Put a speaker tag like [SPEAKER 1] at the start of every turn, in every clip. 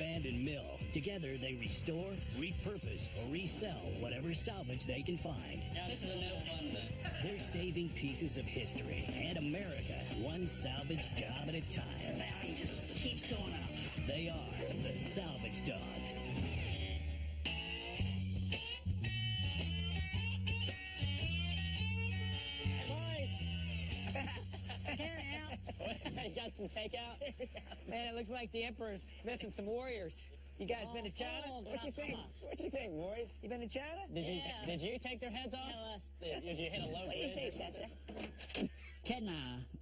[SPEAKER 1] abandoned mill. Together, they restore, repurpose, or resell whatever salvage they can find.
[SPEAKER 2] Now, this is a no fun zone.
[SPEAKER 1] They're saving pieces of history and America, one salvage job at a time.
[SPEAKER 2] The value just keeps going up.
[SPEAKER 1] They are the Salvage Dawgs.
[SPEAKER 3] You got some takeout? Man, it looks like the Emperor's missing some warriors. You guys been to China?
[SPEAKER 2] What you think?
[SPEAKER 3] What you think, boys? You been to China? Did you take their heads off?
[SPEAKER 2] No, us.
[SPEAKER 3] Did you hit a low bridge?
[SPEAKER 2] Ted and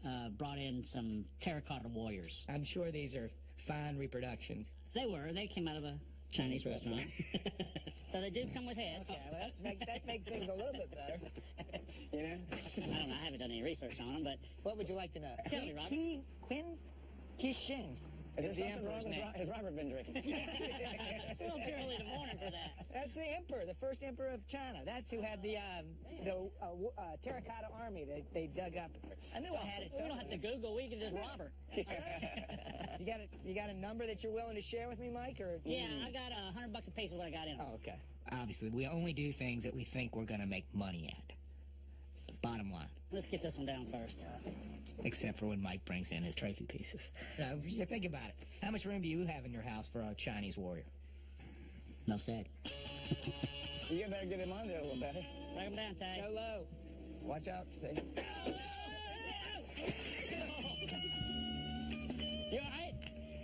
[SPEAKER 2] I brought in some terracotta warriors.
[SPEAKER 4] I'm sure these are fine reproductions.
[SPEAKER 2] They were. They came out of a Chinese restaurant. So they do come with heads.
[SPEAKER 3] Okay, well, that makes things a little bit better. You know?
[SPEAKER 2] I don't know. I haven't done any research on them, but
[SPEAKER 3] What would you like to know?
[SPEAKER 2] Tell me, Robert.
[SPEAKER 3] Qixing.
[SPEAKER 4] Is there
[SPEAKER 3] the
[SPEAKER 4] something
[SPEAKER 3] Emperor's
[SPEAKER 4] wrong with
[SPEAKER 3] name.
[SPEAKER 4] Has Robert been drinking?
[SPEAKER 2] it's a little too early in the morning for that.
[SPEAKER 3] That's the Emperor, the first Emperor of China. That's who had the terracotta army that they dug up.
[SPEAKER 2] I knew I had it. We don't have to Google. We can just Robert.
[SPEAKER 3] You got a number that you're willing to share with me, Mike? Or
[SPEAKER 2] Yeah, I got $100 a piece is what I got in.
[SPEAKER 3] Oh, okay.
[SPEAKER 4] Obviously, we only do things that we think we're going to make money at. Bottom line.
[SPEAKER 2] Let's get this one down first.
[SPEAKER 4] Except for when Mike brings in his trophy pieces. Now, just think about it. How much room do you have in your house for a Chinese warrior?
[SPEAKER 2] No said.
[SPEAKER 4] You better get him on there a little better.
[SPEAKER 2] Bring him down, Ty.
[SPEAKER 3] Go low.
[SPEAKER 4] Watch out.
[SPEAKER 3] You all right?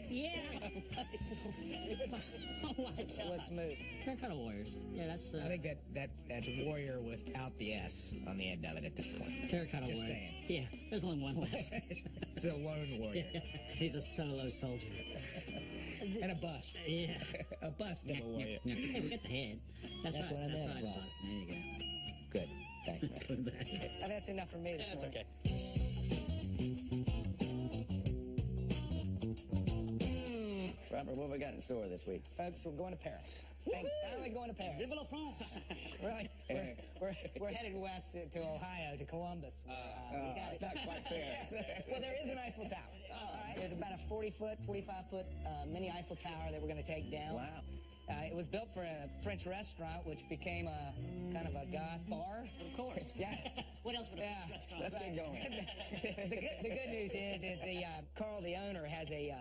[SPEAKER 2] Yeah. Oh my God.
[SPEAKER 3] Let's move.
[SPEAKER 2] Terracotta warriors. Yeah, that's.
[SPEAKER 4] I think that's warrior without the S on the end of it at this point.
[SPEAKER 2] Terracotta
[SPEAKER 4] Just
[SPEAKER 2] warrior.
[SPEAKER 4] saying.
[SPEAKER 2] Yeah, there's only one left.
[SPEAKER 4] It's a lone warrior.
[SPEAKER 2] He's a solo soldier.
[SPEAKER 4] And a bust.
[SPEAKER 2] Yeah.
[SPEAKER 4] A bust of a warrior.
[SPEAKER 2] Hey, we got the head. That's
[SPEAKER 4] That's
[SPEAKER 2] right.
[SPEAKER 4] what I
[SPEAKER 2] That's
[SPEAKER 4] meant,
[SPEAKER 2] right.
[SPEAKER 4] boss.
[SPEAKER 2] There you go.
[SPEAKER 4] Good. Thanks, man.
[SPEAKER 2] Put it back.
[SPEAKER 3] That's enough for me this
[SPEAKER 2] That's
[SPEAKER 3] morning.
[SPEAKER 2] okay.
[SPEAKER 4] Robert, what we got in store this week?
[SPEAKER 3] Folks, we're going to Paris. Finally going to Paris.
[SPEAKER 2] Vive la France.
[SPEAKER 3] We're headed west to Ohio, to Columbus.
[SPEAKER 4] It's not quite fair.
[SPEAKER 3] Well, there is an Eiffel Tower. There's about a 40-foot, 45-foot mini Eiffel Tower that we're going to take down.
[SPEAKER 4] Wow.
[SPEAKER 3] It was built for a French restaurant, which became a kind of a goth bar.
[SPEAKER 2] Of course.
[SPEAKER 3] Yeah.
[SPEAKER 2] What else would a French restaurant?
[SPEAKER 4] Let's get going.
[SPEAKER 3] The good news is the Carl, the owner, has a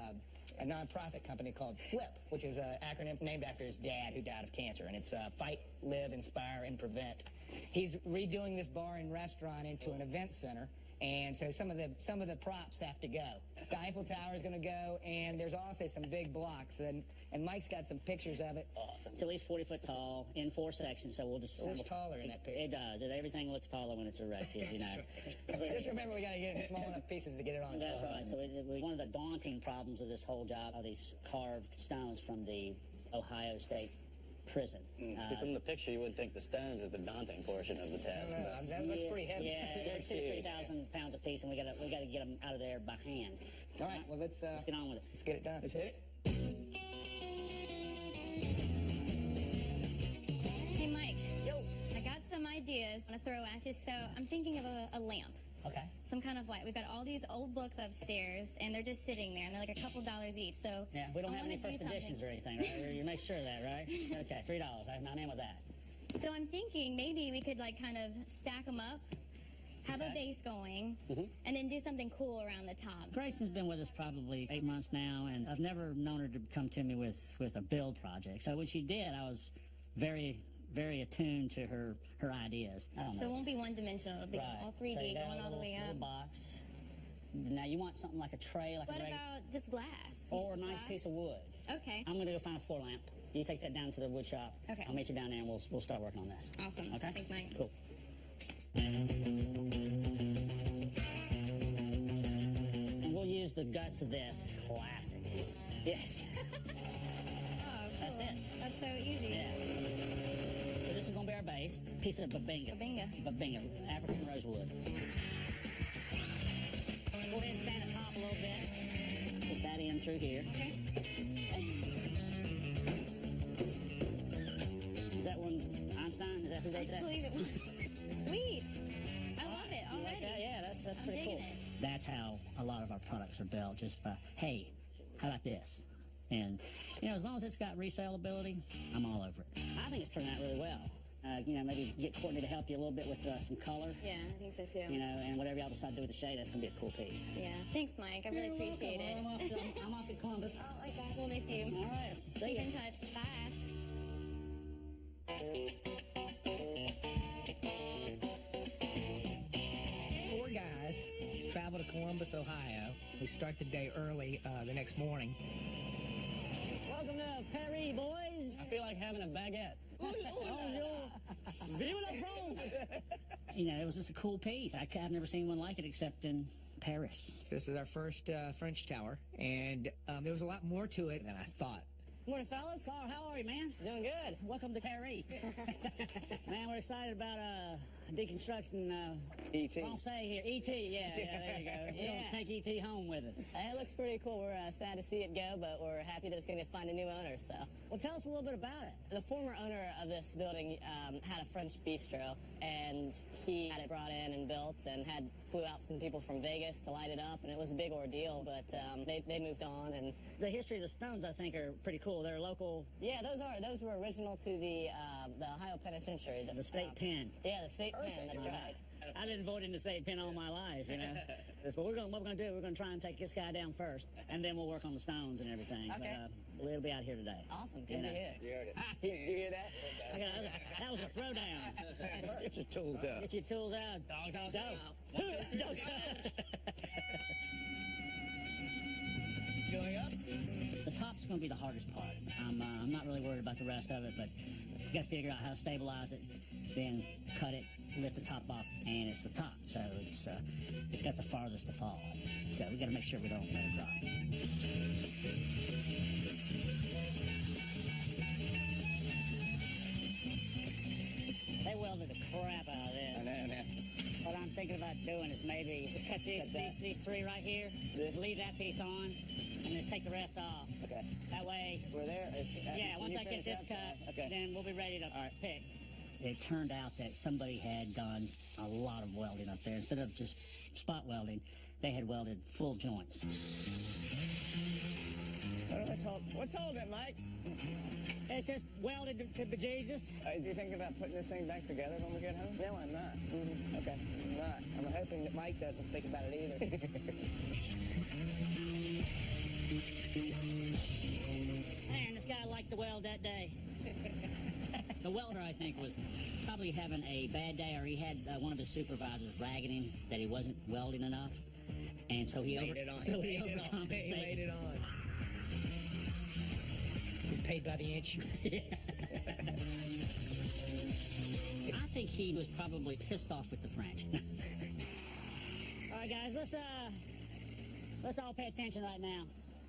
[SPEAKER 3] nonprofit company called FLIP, which is an acronym named after his dad who died of cancer, and it's Fight, Live, Inspire, and Prevent. He's redoing this bar and restaurant into an event center, and so some of the props have to go. The Eiffel Tower is going to go, and there's also some big blocks, and Mike's got some pictures of it.
[SPEAKER 2] Awesome. It's at least 40 foot tall in 4 sections, so we'll just.
[SPEAKER 3] It looks taller in that picture.
[SPEAKER 2] It does. Everything looks taller when it's erected, you know.
[SPEAKER 3] Just remember, we got to get it in small enough pieces to get it on.
[SPEAKER 2] That's right. So one of the daunting problems of this whole job are these carved stones from the Ohio State prison.
[SPEAKER 5] See, from the picture, you wouldn't think the stones is the daunting portion of the task.
[SPEAKER 3] That looks pretty heavy.
[SPEAKER 2] Yeah, they're 2,000 to 3,000 pounds a piece, and we got to get them out of there by hand.
[SPEAKER 3] All right, well, let's
[SPEAKER 2] get on with it.
[SPEAKER 3] Let's get it done.
[SPEAKER 4] Let's hit it.
[SPEAKER 6] Hey, Mike.
[SPEAKER 3] Yo.
[SPEAKER 6] I got some ideas to throw at you, so I'm thinking of a lamp.
[SPEAKER 2] Okay.
[SPEAKER 6] Some kind of light. We've got all these old books upstairs, and they're just sitting there, and they're like a couple dollars each. So
[SPEAKER 2] Yeah, we don't
[SPEAKER 6] I
[SPEAKER 2] have any
[SPEAKER 6] wanna do
[SPEAKER 2] first editions or anything, right? You make sure of that, right? Okay, $3. I'm in with that.
[SPEAKER 6] So I'm thinking maybe we could like kind of stack them up, have a base going, and then do something cool around the top.
[SPEAKER 2] Grayson's been with us probably 8 months now, and I've never known her to come to me with a build project. So when she did, I was very attuned to her ideas. I don't
[SPEAKER 6] So it
[SPEAKER 2] know.
[SPEAKER 6] won't be one-dimensional. It'll be
[SPEAKER 2] Right.
[SPEAKER 6] all 3D,
[SPEAKER 2] So you got
[SPEAKER 6] going
[SPEAKER 2] a
[SPEAKER 6] all the way
[SPEAKER 2] little
[SPEAKER 6] up.
[SPEAKER 2] box. Now you want something like a tray, like
[SPEAKER 6] What
[SPEAKER 2] a regular,
[SPEAKER 6] about just glass?
[SPEAKER 2] or a
[SPEAKER 6] Some
[SPEAKER 2] nice
[SPEAKER 6] glass?
[SPEAKER 2] piece of wood.
[SPEAKER 6] Okay.
[SPEAKER 2] I'm gonna go find a floor lamp. You take that down to the wood shop.
[SPEAKER 6] Okay.
[SPEAKER 2] I'll meet you down there, and we'll start working on this.
[SPEAKER 6] Awesome.
[SPEAKER 2] Okay.
[SPEAKER 6] Thanks, Mike.
[SPEAKER 2] Cool. And we'll use the guts of this. Classic. Yes.
[SPEAKER 6] Oh, cool.
[SPEAKER 2] That's it.
[SPEAKER 6] That's so easy.
[SPEAKER 2] Yeah. So this is gonna be our base. Piece of babinga. Babinga, African rosewood. Go ahead and sand the top a little bit. Put that in through here.
[SPEAKER 6] Okay.
[SPEAKER 2] Is that one Einstein? Is that who
[SPEAKER 6] I
[SPEAKER 2] wrote that?
[SPEAKER 6] believe it was. Sweet. I love it
[SPEAKER 2] You
[SPEAKER 6] already.
[SPEAKER 2] like that? Yeah, that's
[SPEAKER 6] I'm
[SPEAKER 2] pretty
[SPEAKER 6] digging
[SPEAKER 2] cool.
[SPEAKER 6] it.
[SPEAKER 2] That's how a lot of our products are built. Just by, hey, how about this? And, as long as it's got resaleability, I'm all over it. I think it's turned out really well. Maybe get Courtney to help you a little bit with some color.
[SPEAKER 6] Yeah, I think so too.
[SPEAKER 2] And whatever y'all decide to do with the shade, that's going to be a cool piece.
[SPEAKER 6] Yeah. Thanks, Mike. I really appreciate it.
[SPEAKER 2] I'm off to Columbus.
[SPEAKER 6] Oh, my gosh, we'll miss you.
[SPEAKER 2] All right. See
[SPEAKER 6] Keep
[SPEAKER 2] ya.
[SPEAKER 6] in touch. Bye.
[SPEAKER 4] Four guys travel to Columbus, Ohio. We start the day early the next morning.
[SPEAKER 2] Welcome to Paris, boys.
[SPEAKER 5] I feel like having a baguette.
[SPEAKER 2] Vive la France! It was just a cool piece. I've never seen one like it except in Paris.
[SPEAKER 4] This is our first French tower, and there was a lot more to it than I thought.
[SPEAKER 2] Morning, fellas. Carl, how are you, man? Doing good. Welcome to Paris. Man, we're excited about deconstruction
[SPEAKER 5] E.T.
[SPEAKER 2] Francais here. E.T., yeah, there you go. We're going to take E.T. home with us.
[SPEAKER 7] It looks pretty cool. We're sad to see it go, but we're happy that it's going to find a new owner, so.
[SPEAKER 2] Well, tell us a little bit about it.
[SPEAKER 7] The former owner of this building had a French bistro, and he had it brought in and built and flew out some people from Vegas to light it up, and it was a big ordeal, but they moved on. And
[SPEAKER 2] the history of the stones, I think, are pretty cool. They're local.
[SPEAKER 7] Yeah, those were original to the Ohio Penitentiary.
[SPEAKER 2] The state pen.
[SPEAKER 7] Yeah, the state pen, that's right.
[SPEAKER 2] I've been voting the state pen all my life, But what we're going to do, we're going to try and take this guy down first, and then we'll work on the stones and everything.
[SPEAKER 7] Okay.
[SPEAKER 2] But, we'll be out here today.
[SPEAKER 7] Awesome, good to hear.
[SPEAKER 5] You heard it. Did you hear that?
[SPEAKER 2] That was a throwdown.
[SPEAKER 5] Let's get your tools out.
[SPEAKER 2] Get your tools out. Dogs out. Dogs out.
[SPEAKER 4] Going up?
[SPEAKER 2] The top's going to be the hardest part. I'm not really worried about the rest of it, but you got to figure out how to stabilize it, then cut it, lift the top off, and it's the top. So it's got the farthest to fall. So we got to make sure we don't let it drop. They welded the crap out of this.
[SPEAKER 5] I know.
[SPEAKER 2] What I'm thinking about doing is maybe just cut these three right here, leave that piece on, and just take the rest off.
[SPEAKER 5] Okay.
[SPEAKER 2] That way,
[SPEAKER 5] We're there?
[SPEAKER 2] yeah, once I get this cut, then we'll be ready to pick. It turned out that somebody had done a lot of welding up there. Instead of just spot welding, they had welded full joints.
[SPEAKER 5] What's holding it, Mike?
[SPEAKER 2] It's just welded to bejesus.
[SPEAKER 5] Do you think about putting this thing back together when we get home?
[SPEAKER 3] No, I'm not.
[SPEAKER 5] Okay.
[SPEAKER 3] I'm not. I'm hoping that Mike doesn't think about it either.
[SPEAKER 2] Man, this guy liked the weld that day. The welder, I think, was probably having a bad day, or he had one of his supervisors ragging him that he wasn't welding enough, and so he overcompensated.
[SPEAKER 4] He laid it on. He's paid by the inch.
[SPEAKER 2] I think he was probably pissed off with the French. All right, guys, let's all pay attention right now,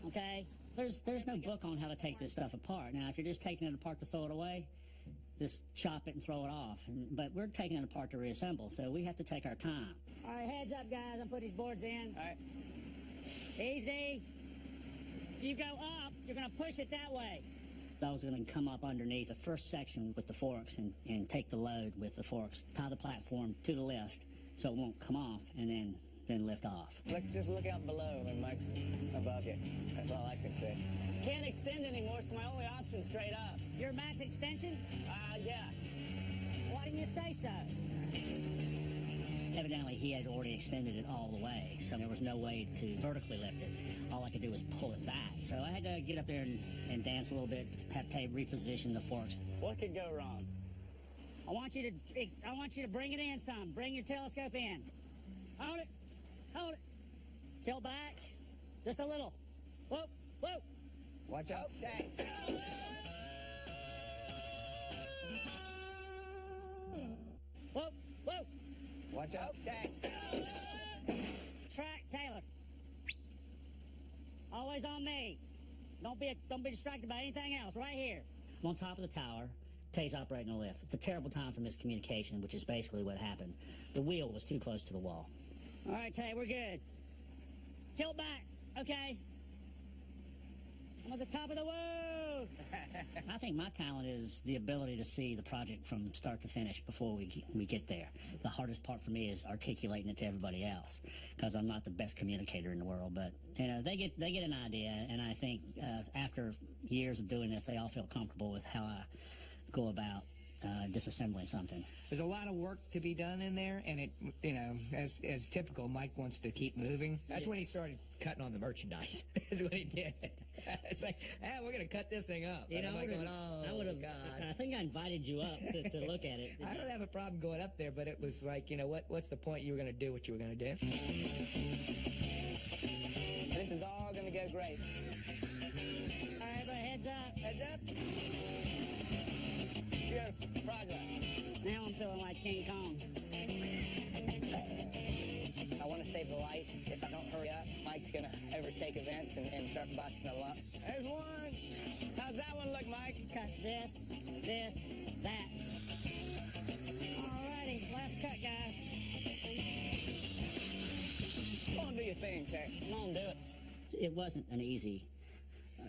[SPEAKER 2] okay? There's no book on how to take this stuff apart. Now, if you're just taking it apart to throw it away, just chop it and throw it off. But we're taking it apart to reassemble, so we have to take our time. All right, heads up, guys. I'm putting these boards in.
[SPEAKER 5] All right.
[SPEAKER 2] Easy. If you go up, you're going to push it that way. I was going to come up underneath the first section with the forks and take the load with the forks, tie the platform to the lift so it won't come off, and then lift off.
[SPEAKER 5] Just look out below when Mike's above you. That's all I can say.
[SPEAKER 7] Can't extend anymore, so my only option's straight up.
[SPEAKER 2] Your max extension?
[SPEAKER 7] Yeah.
[SPEAKER 2] Why didn't you say so? Evidently, he had already extended it all the way, so there was no way to vertically lift it. All I could do was pull it back. So I had to get up there and dance a little bit, have to reposition the forks.
[SPEAKER 5] What could go wrong?
[SPEAKER 2] I want you to bring it in some. Bring your telescope in. Hold it. Hold it. Tilt back. Just a little. Whoa, whoa.
[SPEAKER 5] Watch out.
[SPEAKER 2] Whoa, whoa.
[SPEAKER 5] Watch out.
[SPEAKER 2] Track, Taylor. Always on me. Don't be distracted by anything else. Right here. I'm on top of the tower. Tay's operating a lift. It's a terrible time for miscommunication, which is basically what happened. The wheel was too close to the wall. All right, Tay, we're good. Tilt back, okay? I'm at the top of the woo! I think my talent is the ability to see the project from start to finish before we get there. The hardest part for me is articulating it to everybody else, because I'm not the best communicator in the world. But you know, they get an idea, and I think after years of doing this, they all feel comfortable with how I go about disassembling something.
[SPEAKER 4] There's a lot of work to be done in there, and it, you know, as typical, Mike wants to keep moving. That's when he started cutting on the merchandise. Is what he did. It's like, we're gonna cut this thing up.
[SPEAKER 2] You know,
[SPEAKER 4] I'm like going,
[SPEAKER 2] I would have.
[SPEAKER 4] God.
[SPEAKER 2] I think I invited you up to look at it.
[SPEAKER 4] I don't have a problem going up there, but it was like, you know, what's the point? You were gonna do what you were gonna do.
[SPEAKER 3] This is all gonna go great.
[SPEAKER 2] All right, everybody, heads up.
[SPEAKER 3] Heads up. Good progress.
[SPEAKER 2] Now I'm feeling like King Kong.
[SPEAKER 3] I want to save the light. If I don't hurry up, Mike's going to overtake events and start busting them up. There's one. How's that one look, Mike?
[SPEAKER 2] Cut this, that. Alrighty, last cut, guys.
[SPEAKER 3] Come on, do your thing, Terry.
[SPEAKER 2] Come on, do it. It wasn't an easy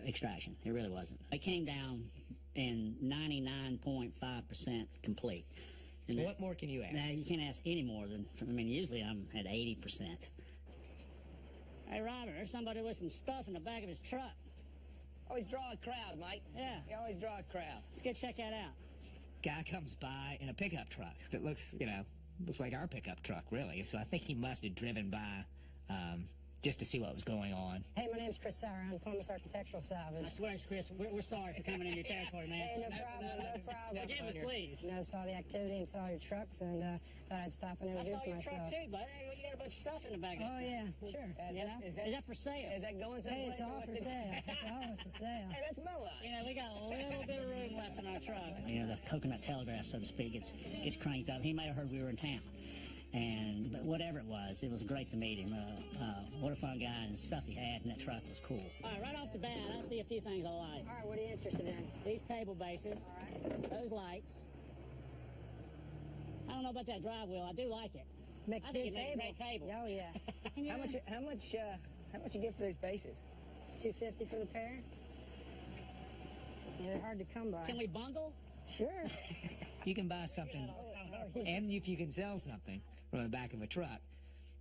[SPEAKER 2] extraction. It really wasn't. It came down in 99.5% complete. And
[SPEAKER 4] What more can you ask?
[SPEAKER 2] Now, you can't ask any more than, I mean, usually I'm at 80%. Hey, Robert, there's somebody with some stuff in the back of his truck.
[SPEAKER 3] Always draw a crowd, Mike.
[SPEAKER 2] Yeah.
[SPEAKER 3] You always draw a crowd.
[SPEAKER 2] Let's go check that out.
[SPEAKER 4] Guy comes by in a pickup truck that looks, you know, looks like our pickup truck, really. So I think he must have driven by just to see what was going on.
[SPEAKER 8] Hey, my name's Chris Sauer. I'm Columbus Architectural Salvage.
[SPEAKER 2] I swear, Chris, we're sorry for coming in your territory, man.
[SPEAKER 8] Hey, no problem.
[SPEAKER 2] Forgive us, please.
[SPEAKER 8] You know, saw the activity and saw your trucks, and thought I'd stop and
[SPEAKER 2] I
[SPEAKER 8] introduce
[SPEAKER 2] saw your
[SPEAKER 8] myself.
[SPEAKER 2] truck too, but you got a bunch of stuff in the back.
[SPEAKER 8] Oh, yeah, sure.
[SPEAKER 2] Is that for sale?
[SPEAKER 3] Is that going someplace?
[SPEAKER 8] Hey, it's all for sale. It's always for sale.
[SPEAKER 3] Hey, that's Moa.
[SPEAKER 2] You know, we got a little bit of room left in our truck. You know, the coconut telegraph, so to speak, gets cranked up. He might have heard we were in town. But whatever it was great to meet him. What a fun guy, and the stuff he had in that truck was cool. All right, right off the bat, I see a few things I like.
[SPEAKER 8] All right, what are you interested in?
[SPEAKER 2] These table bases, those lights. I don't know about that drive wheel. I do like it.
[SPEAKER 8] Make
[SPEAKER 2] I think
[SPEAKER 8] good
[SPEAKER 2] you make a
[SPEAKER 8] table.
[SPEAKER 2] great table.
[SPEAKER 8] Oh, yeah.
[SPEAKER 3] How much you get for those bases?
[SPEAKER 8] $250 for the pair. Yeah, they're hard to come by.
[SPEAKER 2] Can we bundle?
[SPEAKER 8] Sure.
[SPEAKER 4] You can buy something, and if you can sell something from the back of a truck,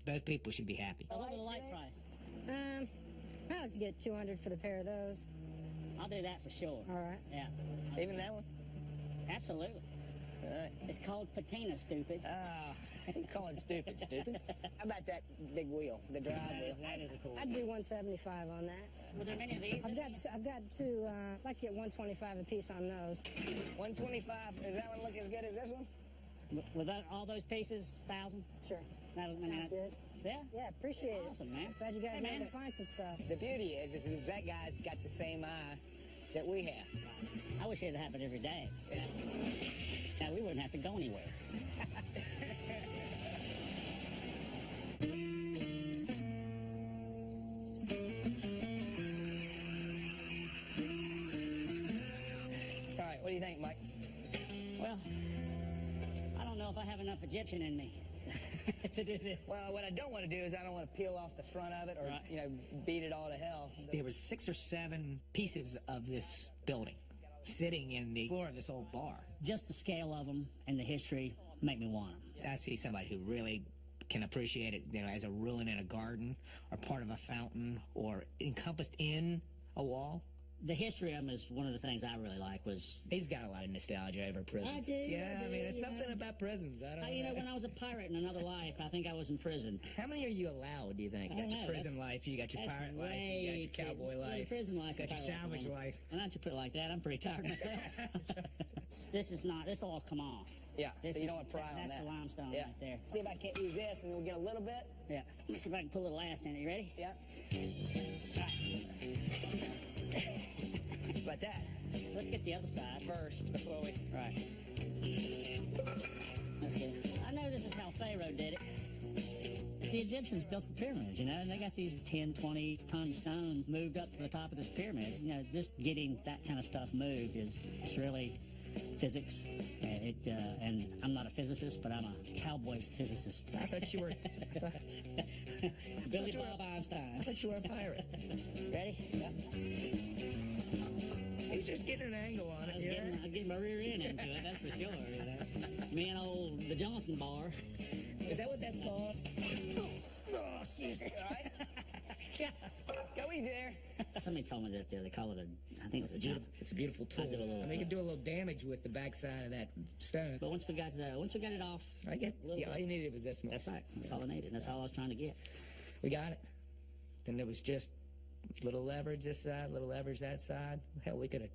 [SPEAKER 4] both people should be happy.
[SPEAKER 2] What was the light price?
[SPEAKER 8] I'd like to get $200 for the pair of those.
[SPEAKER 2] I'll do that for sure.
[SPEAKER 8] All right.
[SPEAKER 2] Yeah,
[SPEAKER 3] Even that one?
[SPEAKER 2] absolutely.
[SPEAKER 3] All right.
[SPEAKER 2] It's called patina, stupid.
[SPEAKER 3] Call it stupid, stupid. How about that big wheel, the drive wheel?
[SPEAKER 2] That is a cool
[SPEAKER 8] I'd do $175 on that.
[SPEAKER 2] Were there many of these?
[SPEAKER 8] I've got two. I'd like to get $125 a piece on those.
[SPEAKER 3] 125. Does that one look as good as this one?
[SPEAKER 2] With all those pieces, 1,000?
[SPEAKER 8] Sure.
[SPEAKER 2] Sounds
[SPEAKER 8] good.
[SPEAKER 2] Yeah?
[SPEAKER 8] Yeah, appreciate it.
[SPEAKER 2] Awesome, man.
[SPEAKER 8] Glad you guys
[SPEAKER 2] Hey,
[SPEAKER 8] were
[SPEAKER 2] man.
[SPEAKER 8] able to find some stuff.
[SPEAKER 3] The beauty is that guy's got the same eye that we have.
[SPEAKER 2] I wish it happened every day. Now, we wouldn't have to go anywhere.
[SPEAKER 3] All right, what do you think, Mike?
[SPEAKER 2] Well, I don't know if I have enough Egyptian in me to do this.
[SPEAKER 3] Well, what I don't want to do is I don't want to peel off the front of it or,
[SPEAKER 2] Right.
[SPEAKER 3] you know, beat it all to hell.
[SPEAKER 4] There was 6 or 7 pieces of this building sitting in the floor of this old bar.
[SPEAKER 2] Just the scale of them and the history make me want them.
[SPEAKER 4] I see somebody who really can appreciate it, you know, as a ruin in a garden or part of a fountain or encompassed in a wall.
[SPEAKER 2] The history of them is one of the things I really like. Was
[SPEAKER 4] He's got a lot of nostalgia over prisons.
[SPEAKER 2] I do,
[SPEAKER 4] Yeah,
[SPEAKER 2] I
[SPEAKER 4] I
[SPEAKER 2] do,
[SPEAKER 4] mean, it's
[SPEAKER 2] yeah.
[SPEAKER 4] something about prisons. I don't know.
[SPEAKER 2] you know, when I was a pirate in another life, I think I was in prison.
[SPEAKER 4] How many are you allowed, do you think?
[SPEAKER 2] I
[SPEAKER 4] You got
[SPEAKER 2] don't
[SPEAKER 4] your
[SPEAKER 2] know,
[SPEAKER 4] prison
[SPEAKER 2] that's-
[SPEAKER 4] life, you got your
[SPEAKER 2] that's
[SPEAKER 4] pirate life, you
[SPEAKER 2] way
[SPEAKER 4] got your
[SPEAKER 2] too-
[SPEAKER 4] cowboy
[SPEAKER 2] well,
[SPEAKER 4] life,
[SPEAKER 2] prison life,
[SPEAKER 4] you got your
[SPEAKER 2] and pirate
[SPEAKER 4] salvage
[SPEAKER 2] life.
[SPEAKER 4] life.
[SPEAKER 2] Well, not to put it like that. I'm pretty tired myself. This will all come off.
[SPEAKER 3] Yeah,
[SPEAKER 2] This
[SPEAKER 3] so you
[SPEAKER 2] is-
[SPEAKER 3] don't want to pry on
[SPEAKER 2] That's
[SPEAKER 3] that.
[SPEAKER 2] the limestone
[SPEAKER 3] Yeah.
[SPEAKER 2] right there.
[SPEAKER 3] See if I can't use this and we'll get a little bit.
[SPEAKER 2] Yeah. Let me see if I can pull a last in it. You ready?
[SPEAKER 3] Yeah. About that
[SPEAKER 2] Let's get the other side.
[SPEAKER 3] first before we...
[SPEAKER 2] Right. That's good. I know this is how Pharaoh did it. The Egyptians built the pyramids, you know, and they got these 10, 20-ton stones moved up to the top of this pyramids. You know, just getting that kind of stuff moved it's really physics. And I'm not a physicist, but I'm a cowboy physicist.
[SPEAKER 4] I thought you were...
[SPEAKER 2] Billy Bob Einstein.
[SPEAKER 4] I thought you were a pirate.
[SPEAKER 2] Ready? Yeah.
[SPEAKER 4] He's just getting an angle on it.
[SPEAKER 2] I'm getting my rear end into it, that's for sure. You know? Me and the Johnson bar.
[SPEAKER 4] Is that what that's called?
[SPEAKER 2] Oh, Jesus.
[SPEAKER 3] All right? Go easy there.
[SPEAKER 2] Somebody told me that they call it I think it's a jump.
[SPEAKER 4] It's a beautiful tool.
[SPEAKER 2] I did a little.
[SPEAKER 4] I mean, you can do a little damage with the backside of that stone.
[SPEAKER 2] But once we got it off,
[SPEAKER 4] All you needed was this much.
[SPEAKER 2] that's right. That's all I needed. That's all I was trying to get.
[SPEAKER 4] We got it. Then there was just little leverage this side, little leverage that side. Hell, we could have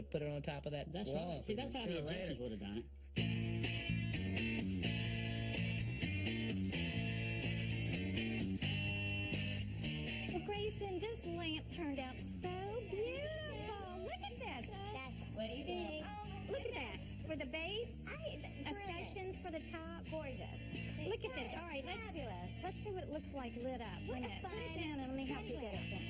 [SPEAKER 4] put it on top of that
[SPEAKER 2] That's
[SPEAKER 4] wall.
[SPEAKER 2] right. See, that's how the Egyptians would have done it.
[SPEAKER 9] Well, Grayson, this lamp turned out so beautiful. Look at this.
[SPEAKER 6] What do you think?
[SPEAKER 9] Look at that. For the base, escutcheons for the top.
[SPEAKER 6] Gorgeous.
[SPEAKER 9] Look at this. All right, let's see what it looks like lit up. Put it down and let me help you get it.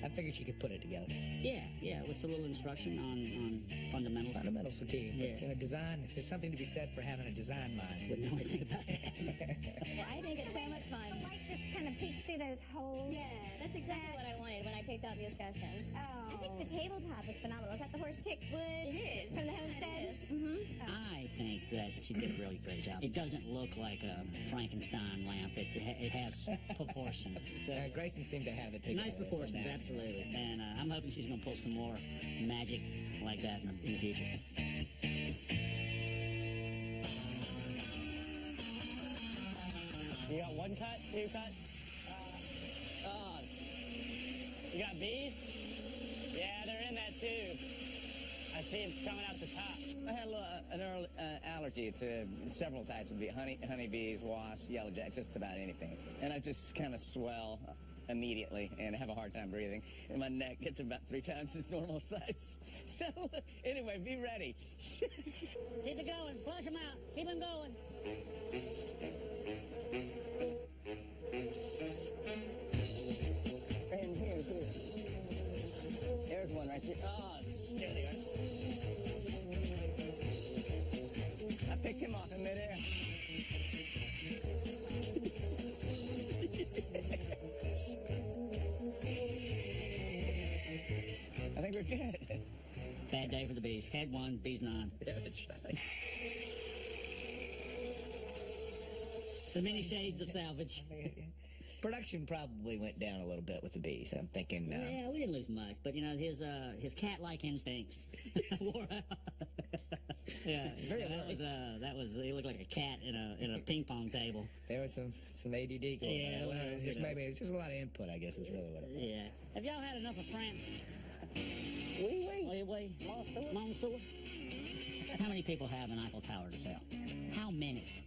[SPEAKER 4] I figured she could put it together.
[SPEAKER 2] Yeah, with a little instruction on fundamentals.
[SPEAKER 4] Fundamentals are key.
[SPEAKER 2] Yeah.
[SPEAKER 4] But, you know, design, there's something to be said for having a design mind.
[SPEAKER 2] Wouldn't know anything about that.
[SPEAKER 6] Well, I think it's so much fun.
[SPEAKER 9] The light just kind of peeks through those holes.
[SPEAKER 6] Yeah, that's exactly what I wanted when I picked out the escutcheons.
[SPEAKER 9] Oh.
[SPEAKER 6] I think the tabletop is phenomenal. Is that the horse picked wood? It is. From the homestead?
[SPEAKER 2] I think that she did a really great job. It doesn't look like a Frankenstein lamp. It has proportion. So
[SPEAKER 4] Grayson seemed to have it together.
[SPEAKER 2] nice proportions, absolutely. And I'm hoping she's going to pull some more magic like that in the future.
[SPEAKER 5] You got one cut, two cuts? You got bees? Yeah, they're in that tube. I see it coming out the top.
[SPEAKER 10] I had an early, allergy to several types of bees, honeybees, wasps, yellow jackets, just about anything. And I just kind of swell immediately and have a hard time breathing. And my neck gets about 3 times its normal size. So anyway, be ready.
[SPEAKER 2] Keep it going. Flush them out. Keep them going.
[SPEAKER 10] And here. There's one right there. Oh, there they are. I picked him off in midair. I think we're good.
[SPEAKER 2] Bad day for the bees. Head 1, bees 9.
[SPEAKER 4] Yeah, that's right.
[SPEAKER 2] The many shades of salvage.
[SPEAKER 4] Production probably went down a little bit with the bees. I'm thinking.
[SPEAKER 2] Yeah, we didn't lose much, but you know his cat-like instincts wore out. Yeah, so that was he looked like a cat in a ping pong table.
[SPEAKER 4] There was some ADD going on.
[SPEAKER 2] Well,
[SPEAKER 4] It's just maybe it's just a lot of input, I guess, is really what it was.
[SPEAKER 2] Yeah. Have y'all had enough of France?
[SPEAKER 3] Oui.
[SPEAKER 2] Monsieur? How many people have an Eiffel Tower to sell? How many?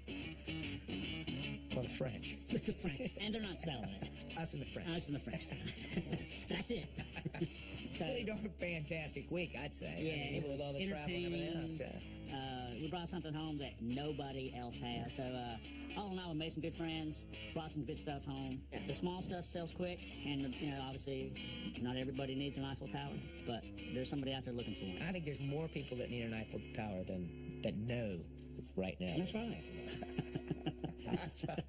[SPEAKER 4] Well, the French.
[SPEAKER 2] The French. And they're not selling it.
[SPEAKER 4] Us and the French.
[SPEAKER 2] Us and the French. That's it. So,
[SPEAKER 4] Pretty darn fantastic week, I'd say.
[SPEAKER 2] yeah,
[SPEAKER 4] I mean,
[SPEAKER 2] it
[SPEAKER 4] even
[SPEAKER 2] was
[SPEAKER 4] with all the travel and everything else.
[SPEAKER 2] We brought something home that nobody else has. So, all in all, we made some good friends, brought some good stuff home. The small stuff sells quick, and, you know, obviously, not everybody needs an Eiffel Tower, but there's somebody out there looking for one.
[SPEAKER 4] I think there's more people that need an Eiffel Tower than that know right now.
[SPEAKER 2] That's right.
[SPEAKER 4] That's right.